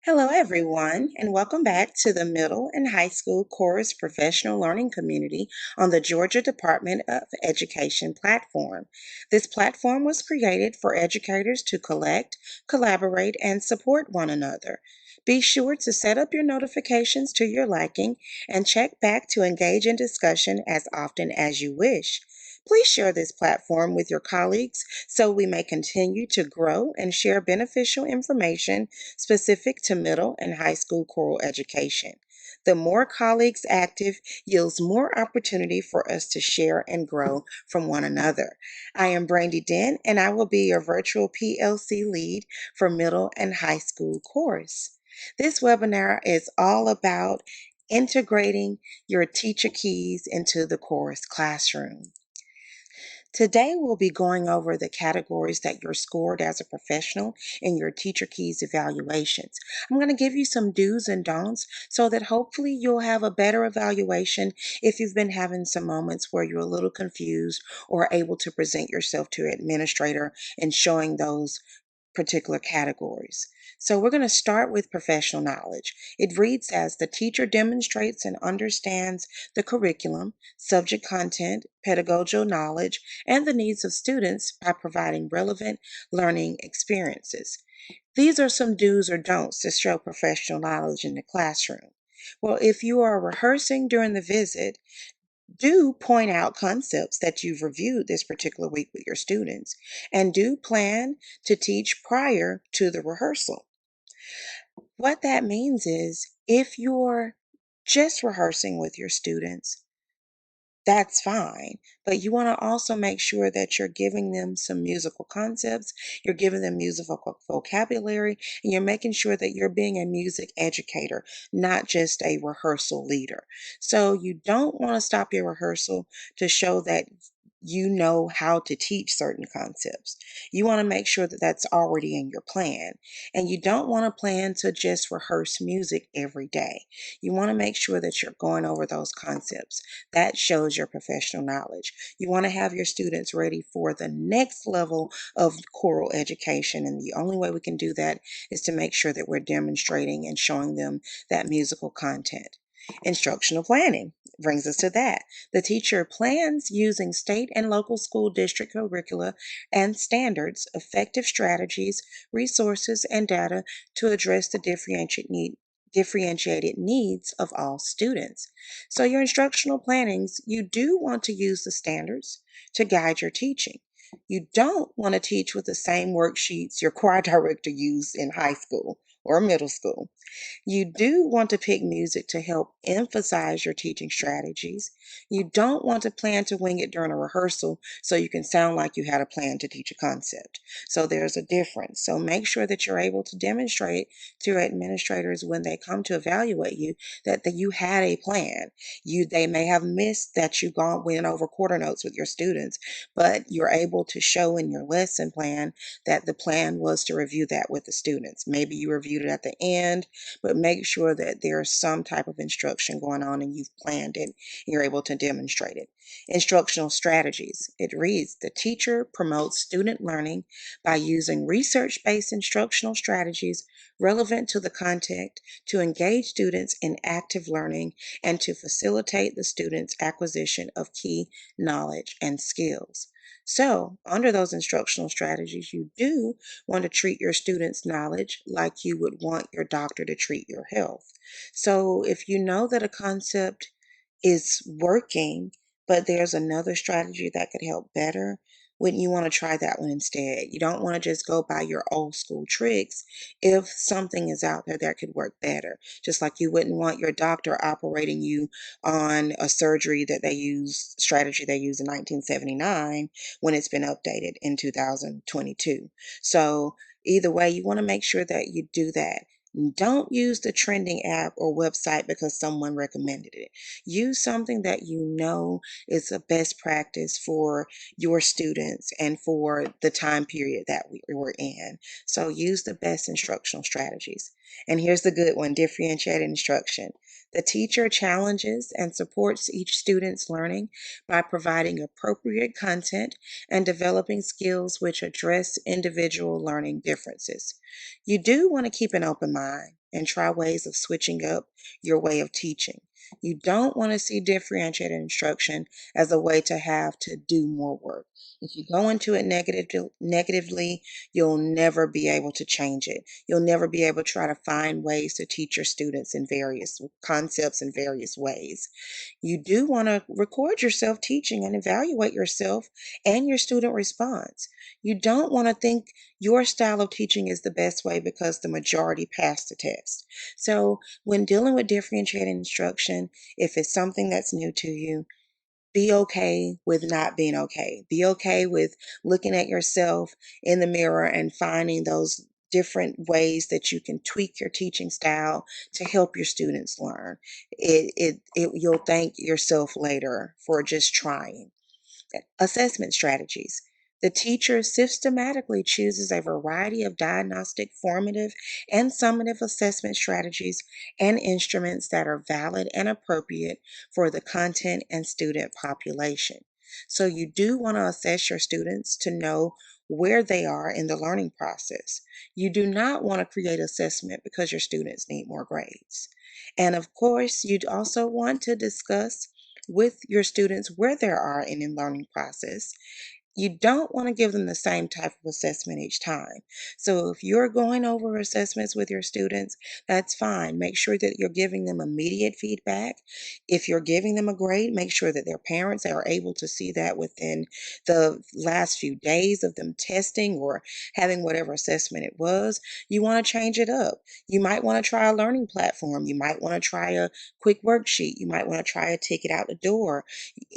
Hello, everyone, and welcome back to the Middle and High School Chorus Professional Learning Community on the Georgia Department of Education platform. This platform was created for educators to collect, collaborate, and support one another. Be sure to set up your notifications to your liking and check back to engage in discussion as often as you wish. Please share this platform with your colleagues so we may continue to grow and share beneficial information specific to middle and high school choral education. The more colleagues active yields more opportunity for us to share and grow from one another. I am Brandy Dent, and I will be your virtual PLC lead for middle and high school chorus. This webinar is all about integrating your teacher keys into the chorus classroom. Today, we'll be going over the categories that you're scored as a professional in your Teacher Keys evaluations. I'm going to give you some do's and don'ts so that hopefully you'll have a better evaluation if you've been having some moments where you're a little confused or able to present yourself to an administrator and showing those particular categories. So we're going to start with professional knowledge. It reads as the teacher demonstrates and understands the curriculum, subject content, pedagogical knowledge, and the needs of students by providing relevant learning experiences. These are some do's or don'ts to show professional knowledge in the classroom. Well, if you are rehearsing during the visit, do point out concepts that you've reviewed this particular week with your students, and do plan to teach prior to the rehearsal. What that means is if you're just rehearsing with your students, that's fine. But you want to also make sure that you're giving them some musical concepts, you're giving them musical vocabulary, and you're making sure that you're being a music educator, not just a rehearsal leader. So you don't want to stop your rehearsal to show that you know how to teach certain concepts. You want to make sure that that's already in your plan. And you don't want to plan to just rehearse music every day. You want to make sure that you're going over those concepts. That shows your professional knowledge. You want to have your students ready for the next level of choral education. And the only way we can do that is to make sure that we're demonstrating and showing them that musical content. Instructional planning brings us to that. The teacher plans using state and local school district curricula and standards, effective strategies, resources, and data to address the differentiated needs of all students. So, your instructional plannings, you do want to use the standards to guide your teaching. You don't want to teach with the same worksheets your choir director used in high school or middle school. You do want to pick music to help emphasize your teaching strategies. You don't want to plan to wing it during a rehearsal so you can sound like you had a plan to teach a concept. So there's a difference. So make sure that you're able to demonstrate to your administrators when they come to evaluate you that you had a plan. They may have missed that went over quarter notes with your students, but you're able to show in your lesson plan that the plan was to review that with the students. Maybe you reviewed it at the end, but make sure that there's some type of instruction going on and you've planned it and you're able to demonstrate it. Instructional strategies. It reads, the teacher promotes student learning by using research-based instructional strategies relevant to the content to engage students in active learning and to facilitate the students' acquisition of key knowledge and skills. So, under those instructional strategies, you do want to treat your students' knowledge like you would want your doctor to treat your health. So, if you know that a concept is working, but there's another strategy that could help better, wouldn't you want to try that one instead? You don't want to just go by your old school tricks if something is out there that could work better. Just like you wouldn't want your doctor operating you on a surgery that strategy they used in 1979 when it's been updated in 2022. So either way, you want to make sure that you do that. Don't use the trending app or website because someone recommended it. Use something that you know is a best practice for your students and for the time period that we were in. So use the best instructional strategies. And here's the good one, differentiated instruction. The teacher challenges and supports each student's learning by providing appropriate content and developing skills which address individual learning differences. You do want to keep an open mind. and try ways of switching up your way of teaching. You don't want to see differentiated instruction as a way to have to do more work. If you go into it negatively, you'll never be able to change it. You'll never be able to try to find ways to teach your students in various concepts in various ways. You do want to record yourself teaching and evaluate yourself and your student response. You don't want to think your style of teaching is the best way because the majority passed the test. So, when dealing with differentiated instruction, if it's something that's new to you, be okay with not being okay. Be okay with looking at yourself in the mirror and finding those different ways that you can tweak your teaching style to help your students learn. You'll thank yourself later for just trying. Assessment strategies. The teacher systematically chooses a variety of diagnostic, formative, and summative assessment strategies and instruments that are valid and appropriate for the content and student population. So, you do want to assess your students to know where they are in the learning process. You do not want to create assessment because your students need more grades. And of course, you'd also want to discuss with your students where they are in the learning process. You don't want to give them the same type of assessment each time. So if you're going over assessments with your students, that's fine. Make sure that you're giving them immediate feedback. If you're giving them a grade, make sure that their parents are able to see that within the last few days of them testing or having whatever assessment it was. You want to change it up. You might want to try a learning platform. You might want to try a quick worksheet. You might want to try a ticket out the door.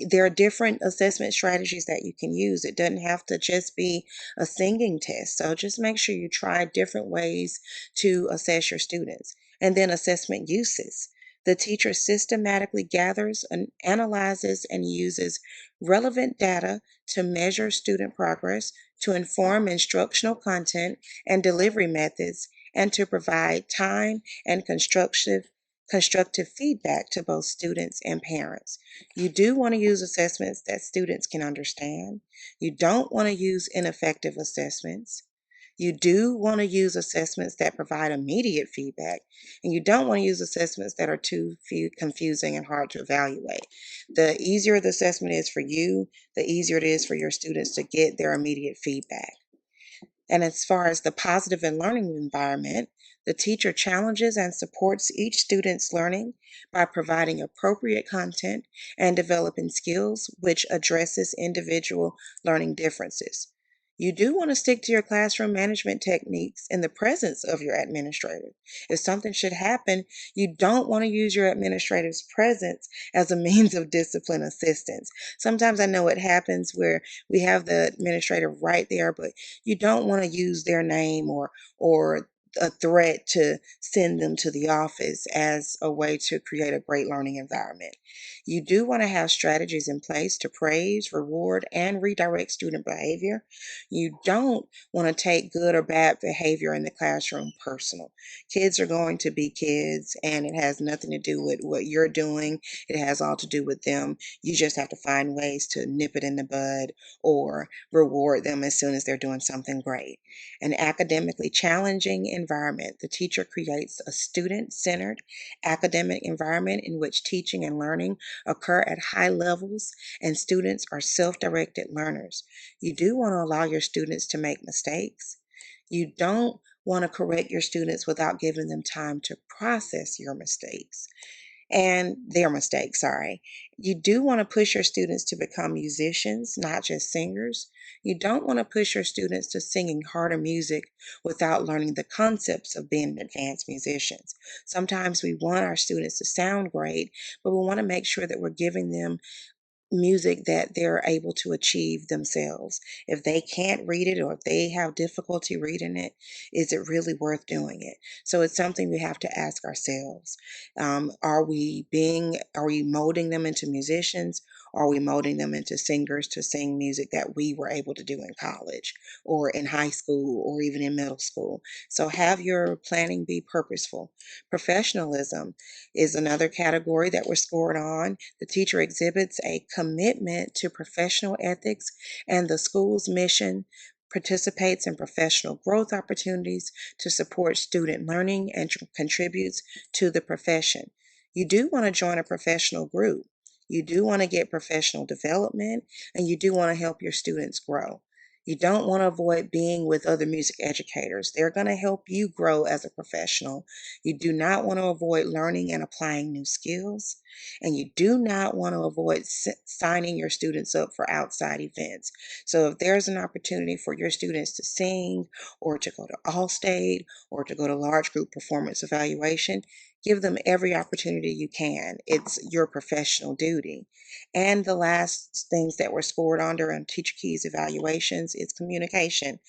There are different assessment strategies that you can use. It doesn't have to just be a singing test. So just make sure you try different ways to assess your students. And then assessment uses. The teacher systematically gathers and analyzes and uses relevant data to measure student progress, to inform instructional content and delivery methods, and to provide time and constructive feedback to both students and parents. You do want to use assessments that students can understand. You don't want to use ineffective assessments. You do want to use assessments that provide immediate feedback, and you don't want to use assessments that are too confusing and hard to evaluate. The easier the assessment is for you, the easier it is for your students to get their immediate feedback. And as far as the positive and learning environment, the teacher challenges and supports each student's learning by providing appropriate content and developing skills which addresses individual learning differences. You do want to stick to your classroom management techniques in the presence of your administrator. If something should happen, you don't want to use your administrator's presence as a means of discipline assistance. Sometimes I know it happens where we have the administrator right there, but you don't want to use their name or a threat to send them to the office as a way to create a great learning environment. You do want to have strategies in place to praise, reward, and redirect student behavior. You don't want to take good or bad behavior in the classroom personal. Kids are going to be kids, and it has nothing to do with what you're doing. It has all to do with them. You just have to find ways to nip it in the bud or reward them as soon as they're doing something great. An academically challenging environment. The teacher creates a student centered academic environment in which teaching and learning occur at high levels and students are self directed learners. You do want to allow your students to make mistakes. You don't want to correct your students without giving them time to process your mistakes and their mistakes, sorry. You do want to push your students to become musicians, not just singers. You don't want to push your students to singing harder music without learning the concepts of being advanced musicians. Sometimes we want our students to sound great, but we want to make sure that we're giving them music that they're able to achieve themselves. If they can't read it or if they have difficulty reading it, is it really worth doing it? So it's something we have to ask ourselves. Are we molding them into musicians? Are we molding them into singers to sing music that we were able to do in college or in high school or even in middle school? So have your planning be purposeful. Professionalism is another category that we're scored on. The teacher exhibits a commitment to professional ethics and the school's mission participates in professional growth opportunities to support student learning, and contributes to the profession. You do want to join a professional group. You do want to get professional development, and you do want to help your students grow. You don't want to avoid being with other music educators. They're going to help you grow as a professional. You do not want to avoid learning and applying new skills. And you do not want to avoid signing your students up for outside events. So if there's an opportunity for your students to sing or to go to All-State or to go to large group performance evaluation, give them every opportunity you can. It's your professional duty. And the last things that were scored under on Teacher Keys evaluations is communication.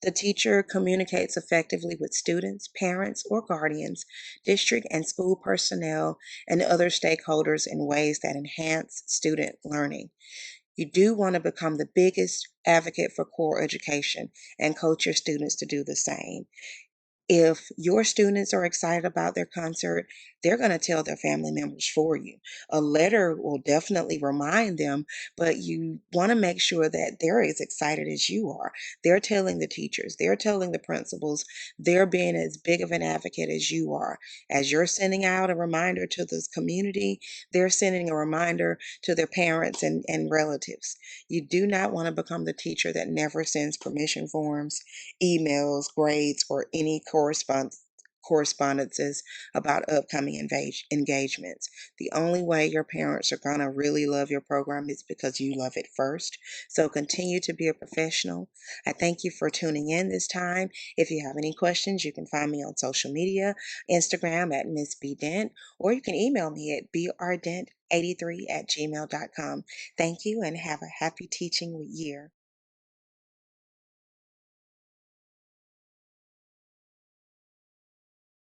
The teacher communicates effectively with students, parents, or guardians, district and school personnel, and other stakeholders in ways that enhance student learning. You do want to become the biggest advocate for core education and coach your students to do the same. If your students are excited about their concert, they're going to tell their family members for you. A letter will definitely remind them, but you want to make sure that they're as excited as you are. They're telling the teachers, they're telling the principals, they're being as big of an advocate as you are. As you're sending out a reminder to this community, they're sending a reminder to their parents and relatives. You do not want to become the teacher that never sends permission forms, emails, grades, or any correspondences about upcoming engagements. The only way your parents are going to really love your program is because you love it first. So continue to be a professional. I thank you for tuning in this time. If you have any questions, you can find me on social media, Instagram at Miss B Dent, or you can email me at brdent83@gmail.com. Thank you and have a happy teaching year.